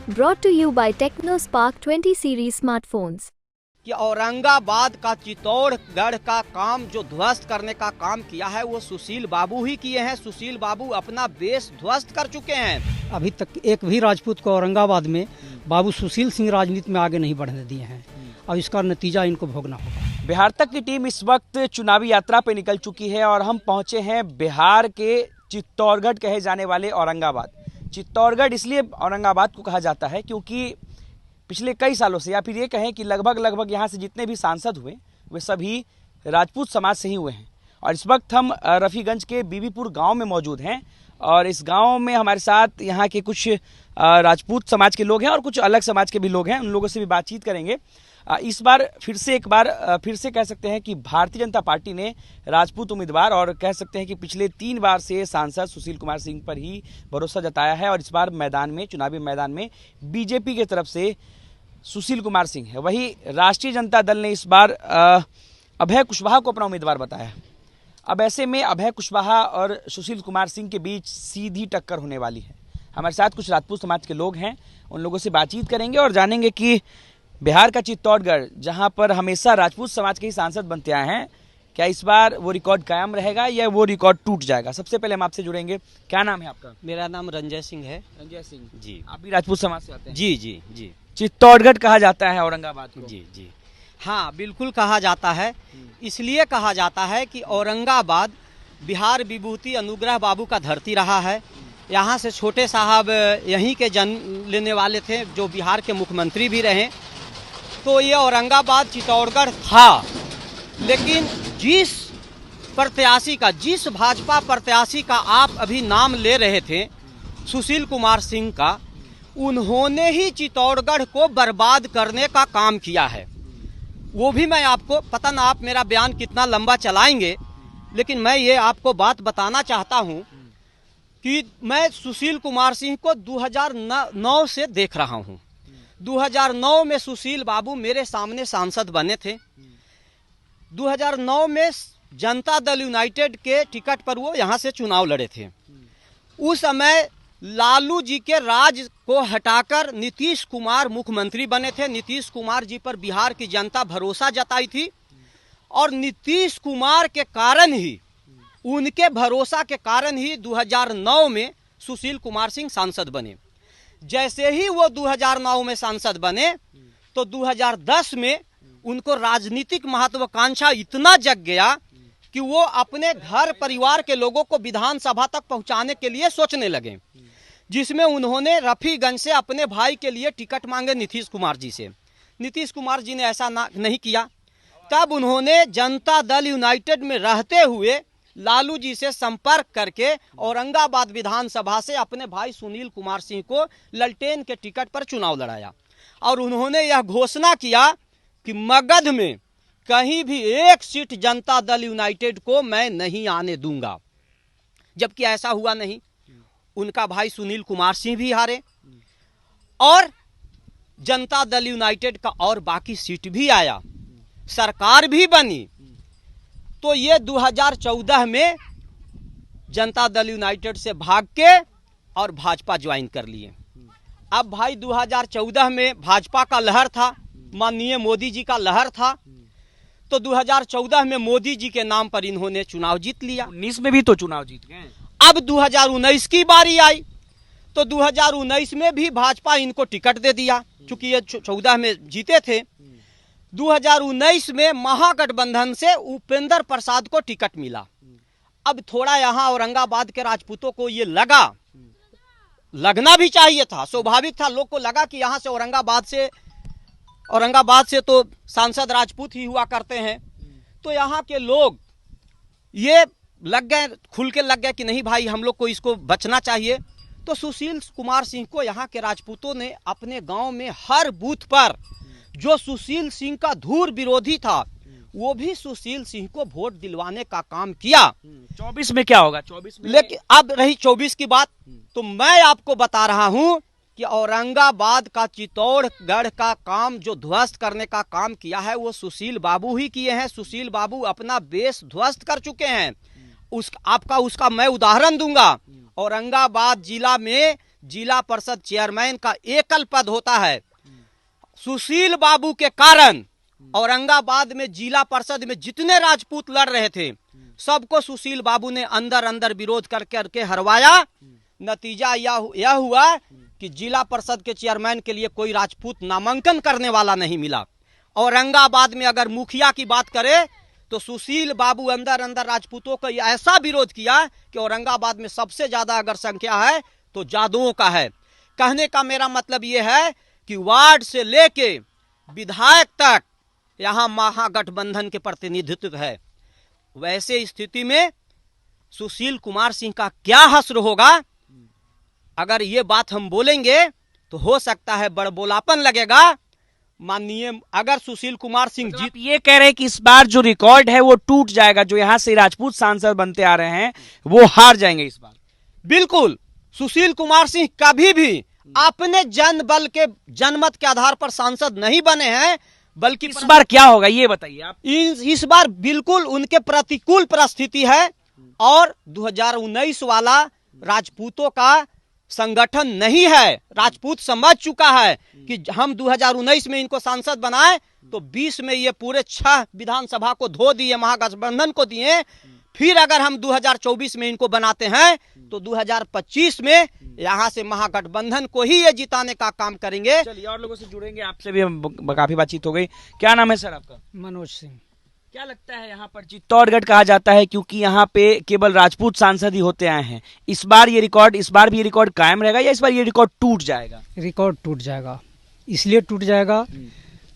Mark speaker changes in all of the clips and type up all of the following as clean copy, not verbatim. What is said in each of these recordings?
Speaker 1: Brought to you by TechnoSpark 20 series smartphones.
Speaker 2: कि औरंगाबाद का चित्तौड़गढ़ का काम जो ध्वस्त करने का काम किया है वो सुशील बाबू ही किए हैं। सुशील बाबू अपना बेस ध्वस्त कर चुके हैं।
Speaker 3: अभी तक एक भी राजपूत को औरंगाबाद में बाबू सुशील सिंह राजनीति में आगे नहीं बढ़ने दिए हैं और इसका नतीजा इनको भोगना होगा।
Speaker 4: बिहार तक की टीम इस वक्त चुनावी यात्रा पे निकल चुकी है और हम पहुंचे हैं बिहार के चित्तौड़गढ़ कहे जाने वाले औरंगाबाद। चित्तौड़गढ़ इसलिए औरंगाबाद को कहा जाता है क्योंकि पिछले कई सालों से, या फिर ये कहें कि लगभग यहाँ से जितने भी सांसद हुए वे सभी राजपूत समाज से ही हुए हैं। और इस वक्त हम रफीगंज के बीबीपुर गांव में मौजूद हैं और इस गांव में हमारे साथ यहाँ के कुछ राजपूत समाज के लोग हैं और कुछ अलग समाज के भी लोग हैं। उन लोगों से भी बातचीत करेंगे। इस बार फिर से कह सकते हैं कि भारतीय जनता पार्टी ने राजपूत उम्मीदवार और कह सकते हैं कि पिछले 3 बार से सांसद सुशील कुमार सिंह पर ही भरोसा जताया है और इस बार चुनावी मैदान में बीजेपी की तरफ से सुशील कुमार सिंह है। वही राष्ट्रीय जनता दल ने इस बार अभय कुशवाहा को अपना उम्मीदवार बताया है। अब ऐसे में अभय कुशवाहा और सुशील कुमार सिंह के बीच सीधी टक्कर होने वाली है। हमारे साथ कुछ राजपूत समाज के लोग हैं, उन लोगों से बातचीत करेंगे और जानेंगे कि बिहार का चित्तौड़गढ़, जहां पर हमेशा राजपूत समाज के ही सांसद बनते आए हैं, क्या इस बार वो रिकॉर्ड कायम रहेगा या वो रिकॉर्ड टूट जाएगा। सबसे पहले हम आपसे जुड़ेंगे। क्या नाम है आपका?
Speaker 2: मेरा नाम रंजय सिंह है।
Speaker 4: रंजय सिंह
Speaker 2: जी।
Speaker 4: आप भी राजपूत समाज से आते हैं?
Speaker 2: जी जी जी।
Speaker 4: चित्तौड़गढ़ कहा जाता है औरंगाबाद को।
Speaker 2: जी जी हाँ, बिल्कुल कहा जाता है। इसलिए कहा जाता है कि औरंगाबाद बिहार विभूति अनुग्रह बाबू का धरती रहा है। यहाँ से छोटे साहब यहीं के जन्म लेने वाले थे, जो बिहार के मुख्यमंत्री भी रहे। तो ये औरंगाबाद चित्तौड़गढ़ था, लेकिन जिस भाजपा प्रत्याशी का आप अभी नाम ले रहे थे, सुशील कुमार सिंह का, उन्होंने ही चित्तौड़गढ़ को बर्बाद करने का काम किया है। वो भी मैं आपको, पता ना आप मेरा बयान कितना लंबा चलाएंगे, लेकिन मैं ये आपको बात बताना चाहता हूँ कि मैं सुशील कुमार सिंह को 2009 से देख रहा हूँ। 2009 में सुशील बाबू मेरे सामने सांसद बने थे। 2009 में जनता दल यूनाइटेड के टिकट पर वो यहाँ से चुनाव लड़े थे। उस समय लालू जी के राज को हटाकर नीतीश कुमार मुख्यमंत्री बने थे। नीतीश कुमार जी पर बिहार की जनता भरोसा जताई थी और नीतीश कुमार के कारण ही, उनके भरोसा के कारण ही 2009 में सुशील कुमार सिंह सांसद बने। जैसे ही वो 2009 में सांसद बने तो 2010 में उनको राजनीतिक महत्वाकांक्षा इतना जग गया कि वो अपने घर परिवार के लोगों को विधानसभा तक पहुंचाने के लिए सोचने लगे, जिसमें उन्होंने रफीगंज से अपने भाई के लिए टिकट मांगे नीतीश कुमार जी से। नीतीश कुमार जी ने ऐसा नहीं किया। तब उन्होंने जनता दल यूनाइटेड में रहते हुए लालू जी से संपर्क करके औरंगाबाद विधानसभा से अपने भाई सुनील कुमार सिंह को ललटेन के टिकट पर चुनाव लड़ाया और उन्होंने यह घोषणा किया कि मगध में कहीं भी एक सीट जनता दल यूनाइटेड को मैं नहीं आने दूंगा। जबकि ऐसा हुआ नहीं। उनका भाई सुनील कुमार सिंह भी हारे और जनता दल यूनाइटेड का और बाकी सीट भी आया, सरकार भी बनी। तो ये 2014 में जनता दल यूनाइटेड से भाग के और भाजपा ज्वाइन कर लिए। अब भाई 2014 में भाजपा का लहर था, माननीय मोदी जी का लहर था, तो 2014 में मोदी जी के नाम पर इन्होंने चुनाव जीत लिया।
Speaker 4: 19 में भी तो चुनाव जीत गए।
Speaker 2: अब 2019 की बारी आई तो 2019 में भी भाजपा इनको टिकट दे दिया, चूंकि ये 14 में जीते थे। 2019 में महागठबंधन से उपेंद्र प्रसाद को टिकट मिला। अब थोड़ा यहाँ औरंगाबाद के राजपूतों को ये लगना भी चाहिए था, स्वाभाविक था। लोग को लगा कि यहाँ से औरंगाबाद से तो सांसद राजपूत ही हुआ करते हैं। तो यहाँ के लोग ये खुल के लग गए कि नहीं भाई, हम लोग को इसको बचना चाहिए। तो सुशील कुमार सिंह को यहाँ के राजपूतों ने अपने गांव में हर बूथ पर, जो सुशील सिंह का धूर विरोधी था, वो भी सुशील सिंह को वोट दिलवाने का काम किया।
Speaker 4: 24 में क्या होगा? 24 में
Speaker 2: लेकिन अब रही 24 की बात, तो मैं आपको बता रहा हूं कि औरंगाबाद का चित्तौड़गढ़ का काम जो ध्वस्त करने का काम किया है वो सुशील बाबू ही किए हैं। सुशील बाबू अपना बेस ध्वस्त कर चुके हैं। उसका मैं उदाहरण दूंगा। औरंगाबाद जिला में जिला परिषद चेयरमैन का एकल पद होता है। सुशील बाबू के कारण औरंगाबाद में जिला परिषद में जितने राजपूत लड़ रहे थे सबको सुशील बाबू ने अंदर अंदर विरोध करके हरवाया। नतीजा यह हुआ कि जिला परिषद के चेयरमैन के लिए कोई राजपूत नामांकन करने वाला नहीं मिला। औरंगाबाद में अगर मुखिया की बात करें तो सुशील बाबू अंदर अंदर राजपूतों का ऐसा विरोध किया कि औरंगाबाद में सबसे ज्यादा अगर संख्या है तो जादुओं का है। कहने का मेरा मतलब यह है कि वार्ड से लेके विधायक तक यहां महागठबंधन के प्रतिनिधित्व है। वैसे स्थिति में सुशील कुमार सिंह का क्या हश्र होगा। अगर ये बात हम बोलेंगे तो हो सकता है बड़बोलापन लगेगा। माननीय अगर सुशील कुमार सिंह
Speaker 4: जीत ये कह रहे हैं कि इस बार जो रिकॉर्ड है वो टूट जाएगा, जो यहाँ से राजपूत सांसद बनते आ रहे हैं वो हार जाएंगे इस बार।
Speaker 2: बिल्कुल, सुशील कुमार सिंह कभी भी अपने जन बल के जनमत के आधार पर सांसद नहीं बने हैं, बल्कि
Speaker 4: इस बार क्या होगा ये बताइए आप।
Speaker 2: इस बार बिल्कुल उनके प्रतिकूल परिस्थिति है और 2019 वाला राजपूतों का संगठन नहीं है। राजपूत समझ चुका है कि हम 2019 में इनको सांसद बनाए तो 20 में ये पूरे 6 विधानसभा को धो दिए, महागठबंधन को दिए। फिर अगर हम 2024 में इनको बनाते हैं तो 2025 में यहाँ से महागठबंधन को ही ये जिताने का काम करेंगे।
Speaker 4: चलिए और लोगों से जुड़ेंगे, आपसे भी काफी बातचीत हो गई। क्या नाम है सर आपका?
Speaker 3: मनोज सिंह।
Speaker 4: क्या लगता है यहाँ पर चित्तौड़गढ़ कहा जाता है क्योंकि यहाँ पे केवल राजपूत सांसद ही होते आए हैं, इस बार भी ये रिकॉर्ड कायम रहेगा या इस बार ये रिकॉर्ड टूट जाएगा?
Speaker 3: रिकॉर्ड टूट जाएगा। इसलिए टूट जाएगा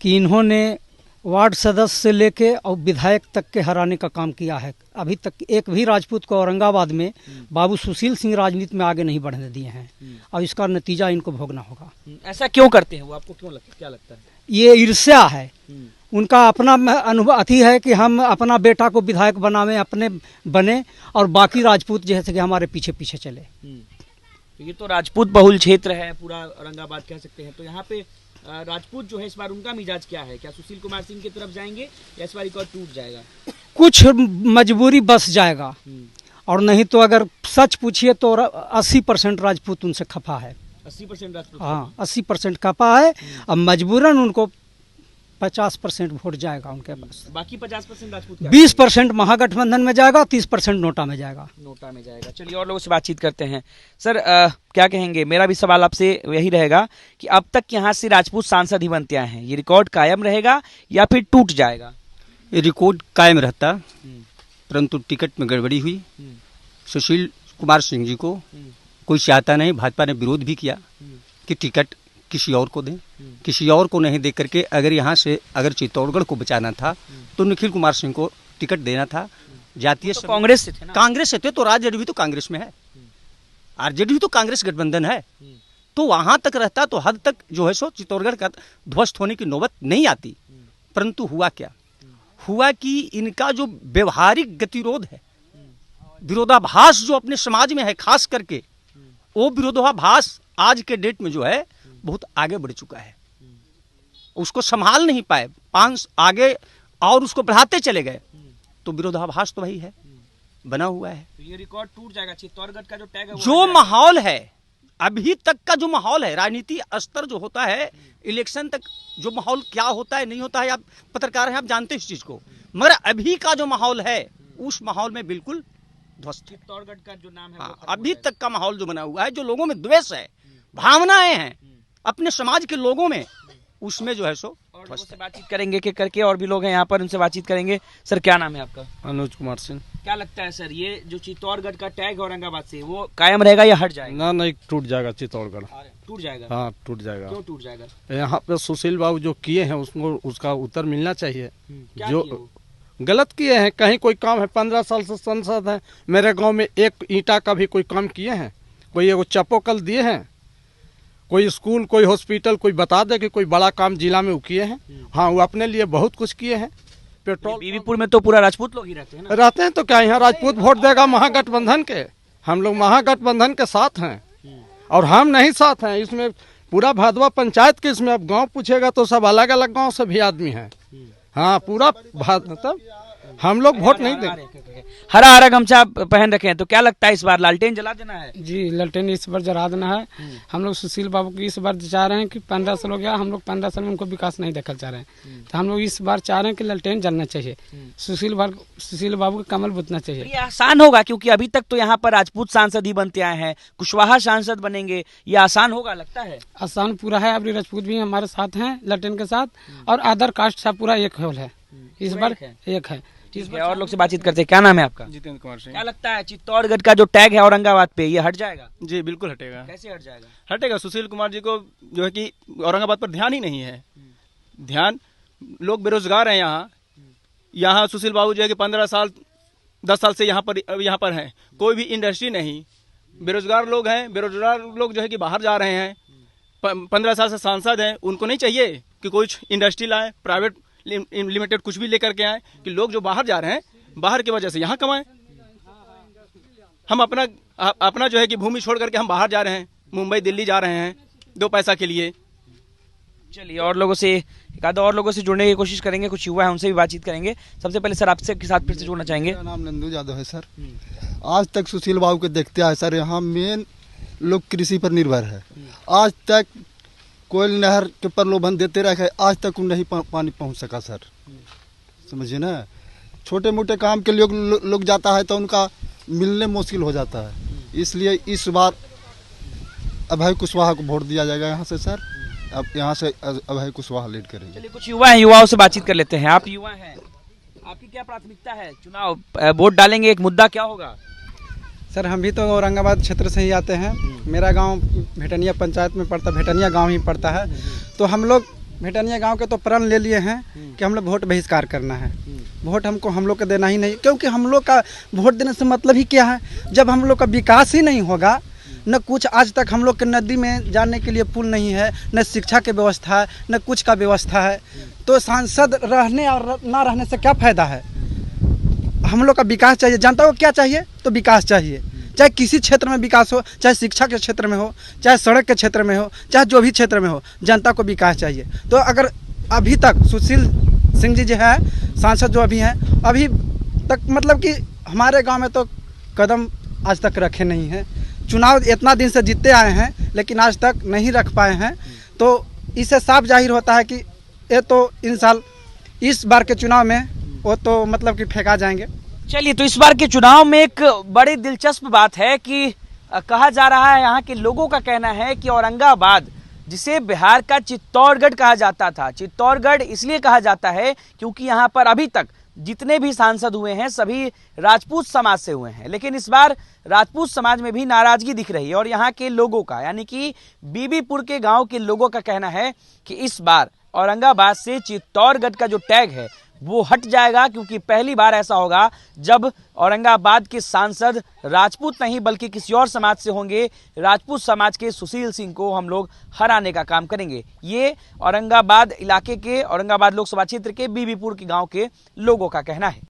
Speaker 3: कि इन्होंने वार्ड सदस्य से लेके और विधायक तक के हराने का काम किया है। अभी तक एक भी राजपूत को औरंगाबाद में बाबू सुशील सिंह राजनीति में आगे नहीं बढ़ने दिए हैं और इसका नतीजा इनको भोगना होगा।
Speaker 4: ऐसा क्यों करते हैं वो, आपको क्या लगता है?
Speaker 3: ये ईर्ष्या है, उनका अपना अनुभव अति है कि हम अपना बेटा को विधायक बनावे, अपने बने और बाकी राजपूत जैसे कि हमारे पीछे पीछे चले।
Speaker 4: ये तो राजपूत बहुल क्षेत्र है पूरा औरंगाबाद कह सकते हैं, तो यहाँ पे राजपूत जो है इस बार उनका मिजाज क्या है? क्या सुशील कुमार सिंह की तरफ जाएंगे या इस बार रिकॉर्ड टूट जाएगा?
Speaker 3: कुछ मजबूरी बस जाएगा और नहीं तो अगर सच पूछिए तो 80% राजपूत उनसे खफा है।
Speaker 4: 80% राजपूत?
Speaker 3: हाँ, 80% खफा है। अब मजबूरन उनको 50% वोट जाएगा उनके पास।
Speaker 4: बाकी 50% राजपूत,
Speaker 3: 20% महागठबंधन में जाएगा, 30% नोटा में जाएगा।
Speaker 4: चलिए और लोगों से बातचीत करते हैं। सर क्या कहेंगे? मेरा भी सवाल आपसे यही रहेगा कि अब तक यहाँ से राजपूत सांसद ही बनते आए हैं, ये रिकॉर्ड कायम रहेगा या फिर टूट जाएगा?
Speaker 5: ये रिकॉर्ड कायम रहता, परंतु टिकट में गड़बड़ी हुई। सुशील कुमार सिंह जी को कोई चाहता नहीं, भाजपा ने विरोध भी किया कि टिकट किसी और को दें, किसी और को नहीं दे करके अगर यहाँ से अगर चित्तौड़गढ़ को बचाना था तो निखिल कुमार सिंह को टिकट देना था। जातीय
Speaker 4: तो कांग्रेस से थे ना?
Speaker 5: कांग्रेस से थे तो आरजेडी भी तो कांग्रेस में है, आरजेडी भी तो कांग्रेस गठबंधन है, तो वहां तक रहता तो हद तक जो है सो चित्तौड़गढ़ का ध्वस्त होने की नौबत नहीं आती। परंतु हुआ क्या? हुआ कि इनका जो व्यवहारिक गतिरोध है, विरोधाभास जो अपने समाज में है खास करके, वो विरोधाभास आज के डेट में जो है बहुत आगे बढ़ चुका है। उसको संभाल नहीं पाए, 5 आगे और उसको बढ़ाते चले गए, तो विरोधाभास तो वही है, बना हुआ है।
Speaker 4: तो ये रिकॉर्ड टूट जाएगा। चित्तौड़गढ़ का जो टैग है
Speaker 5: जो माहौल है अभी तक का, जो माहौल है राजनीति स्तर जो होता है, इलेक्शन तक जो माहौल क्या होता है नहीं होता है, आप पत्रकार हैं, आप जानते हैं इस चीज को, मगर अभी का जो माहौल है उस माहौल में बिल्कुल ध्वस्त।
Speaker 4: चित्तौड़गढ़ का जो नाम है
Speaker 5: हाँ, अभी तक का माहौल जो बना हुआ है, जो लोगों में द्वेष है, भावनाएं हैं अपने समाज के लोगों में, उसमें जो है सो
Speaker 4: और लोगों से बातचीत करेंगे के करके, और भी लोग हैं यहाँ पर, उनसे बातचीत करेंगे। सर क्या नाम है आपका?
Speaker 6: अनुज कुमार सिंह।
Speaker 4: क्या लगता है सर, ये जो चित्तौड़गढ़ का टैग औरंगाबाद से वो कायम रहेगा या हट जाएगा?
Speaker 6: ना नहीं, टूट जाएगा चित्तौड़गढ़।
Speaker 4: टूट जाएगा?
Speaker 6: हाँ टूट जाएगा।
Speaker 4: क्यों टूट जाएगा?
Speaker 6: यहाँ पे सुशील बाबू जो किए हैं उसको उसका उत्तर मिलना चाहिए।
Speaker 4: जो
Speaker 6: गलत किए हैं, कहीं कोई काम है, 15 साल से सांसद है, मेरे गांव में एक ईंटा का भी कोई काम किए हैं? कोई एगो चप्पो दिए हैं? कोई स्कूल, कोई हॉस्पिटल, कोई बता दे कि कोई बड़ा काम जिला में वो किए हैं? हाँ, वो अपने लिए बहुत कुछ किए हैं। पेट्रोल,
Speaker 4: बीबीपुर में तो पूरा राजपूत लोग ही रहते हैं ना?
Speaker 6: रहते हैं तो क्या यहाँ राजपूत वोट देगा महागठबंधन के? हम लोग महागठबंधन के साथ हैं और हम नहीं साथ हैं इसमें। पूरा भादवा पंचायत के इसमें अब गांव पूछेगा तो सब अलग अलग गांव से भी आदमी हैं। हाँ, पूरा मतलब हम लोग वोट नहीं देंगे।
Speaker 4: हरा हरा गमछा पहन रखे हैं, तो क्या लगता है इस बार लालटेन जला देना है?
Speaker 7: जी लालटेन इस बार जला देना है। हम लोग सुशील बाबू की इस बार चाह रहे हैं कि 15 साल हो गया, हम लोग 15 साल में उनको विकास नहीं देखना चाह रहे हैं, तो हम लोग इस बार चाह रहे हैं कि लालटेन जलना चाहिए, सुशील बाबू का कमल बुतना चाहिए।
Speaker 4: ये आसान होगा क्योंकि अभी तक तो यहाँ पर राजपूत सांसद ही बनते आए हैं, कुशवाहा सांसद बनेंगे, ये आसान होगा लगता है?
Speaker 7: आसान पूरा है, अभी राजपूत भी हमारे साथ हैं लालटेन के साथ, और अदर कास्ट सब पूरा एक होल है इस बार, एक है।
Speaker 4: ठीक है, और लोग से बातचीत करते हैं। क्या नाम है आपका?
Speaker 5: जितेंद्र कुमार सिंह।
Speaker 4: क्या लगता है चित्तौड़गढ़ का जो टैग है औरंगाबाद पे, ये हट जाएगा?
Speaker 5: जी बिल्कुल हटेगा।
Speaker 4: कैसे हट जाएगा?
Speaker 5: हटेगा। सुशील कुमार जी को जो है कि औरंगाबाद पर ध्यान ही नहीं है। ध्यान, लोग बेरोजगार हैं यहाँ सुशील बाबू जो है कि 15 साल 10 साल से यहाँ पर हैं, कोई भी इंडस्ट्री नहीं, बेरोजगार लोग हैं। बेरोजगार लोग जो है कि बाहर जा रहे हैं। 15 साल से सांसद हैं, उनको नहीं चाहिए कि कुछ इंडस्ट्री लाएं, प्राइवेट लिमिटेड कुछ भी लेकर के आए, कि लोग जो बाहर जा रहे हैं, बाहर की वजह से यहाँ कमाएं। हम अपना जो है कि भूमि छोड़ करके हम बाहर जा रहे हैं, मुंबई दिल्ली जा रहे हैं 2 पैसा के लिए।
Speaker 4: चलिए और लोगों से, एक आधा और लोगों से जुड़ने की कोशिश करेंगे, कुछ युवा है उनसे भी बातचीत करेंगे। सबसे पहले सर आपसे के साथ फिर से जुड़ना चाहेंगे।
Speaker 8: मेरा नाम नंदू यादव है सर। आज तक सुशील बाबू को देखते आए सर, यहाँ मेन लोग कृषि पर निर्भर है। आज तक कोयल नहर के प्रलोभन देते रहे, आज तक नहीं पानी पहुँच सका सर, समझिए ना। छोटे मोटे काम के लिए लोग जाता है तो उनका मिलने मुश्किल हो जाता है, इसलिए इस बार अभय कुशवाहा को वोट दिया जाएगा यहाँ से सर। अब यहाँ से अभय कुशवाहा लीड करेंगे।
Speaker 4: चलिए कुछ युवा हैं, युवाओं से बातचीत कर लेते हैं। आप युवा हैं, आपकी क्या प्राथमिकता है? चुनाव वोट डालेंगे, एक मुद्दा क्या होगा?
Speaker 7: सर हम भी तो औरंगाबाद क्षेत्र से ही आते हैं, मेरा गांव भेटनिया पंचायत में पड़ता, भेटनिया गांव ही पड़ता है, तो हम लोग भेटनिया गांव के तो प्रण ले लिए हैं कि हम लोग वोट बहिष्कार करना है। वोट हम लोग को देना ही नहीं, क्योंकि हम लोग का वोट देने से मतलब ही क्या है, जब हम लोग का विकास ही नहीं होगा, न कुछ आज तक हम लोग के नदी में जाने के लिए पुल नहीं है, न शिक्षा की व्यवस्था है, न कुछ का व्यवस्था है, तो सांसद रहने और ना रहने से क्या फ़ायदा है। हम लोग का विकास चाहिए, जनता को क्या चाहिए, तो विकास चाहिए, चाहे किसी क्षेत्र में विकास हो, चाहे शिक्षा के क्षेत्र में हो, चाहे सड़क के क्षेत्र में हो, चाहे जो भी क्षेत्र में हो, जनता को विकास चाहिए। तो अगर अभी तक सुशील सिंह जी जो है सांसद जो अभी हैं, अभी तक मतलब कि हमारे गांव में तो कदम आज तक रखे नहीं हैं। चुनाव इतना दिन से जीतते आए हैं लेकिन आज तक नहीं रख पाए हैं, तो इससे साफ जाहिर होता है कि ये तो इन साल इस बार के चुनाव में वो तो मतलब कि फेंका जाएंगे।
Speaker 4: चलिए, तो इस बार के चुनाव में एक बड़ी दिलचस्प बात है कि कहा जा रहा है, यहाँ के लोगों का कहना है कि औरंगाबाद, जिसे बिहार का चित्तौड़गढ़ कहा जाता था, चित्तौड़गढ़ इसलिए कहा जाता है क्योंकि यहाँ पर अभी तक जितने भी सांसद हुए हैं सभी राजपूत समाज से हुए हैं, लेकिन इस बार राजपूत समाज में भी नाराजगी दिख रही है। और यहाँ के लोगों का, यानी कि बीबीपुर के गांव के लोगों का कहना है कि इस बार औरंगाबाद से चित्तौड़गढ़ का जो टैग है वो हट जाएगा, क्योंकि पहली बार ऐसा होगा जब औरंगाबाद के सांसद राजपूत नहीं बल्कि किसी और समाज से होंगे। राजपूत समाज के सुशील सिंह को हम लोग हराने का काम करेंगे। ये औरंगाबाद इलाके के, औरंगाबाद लोकसभा क्षेत्र के बीबीपुर के गांव के लोगों का कहना है।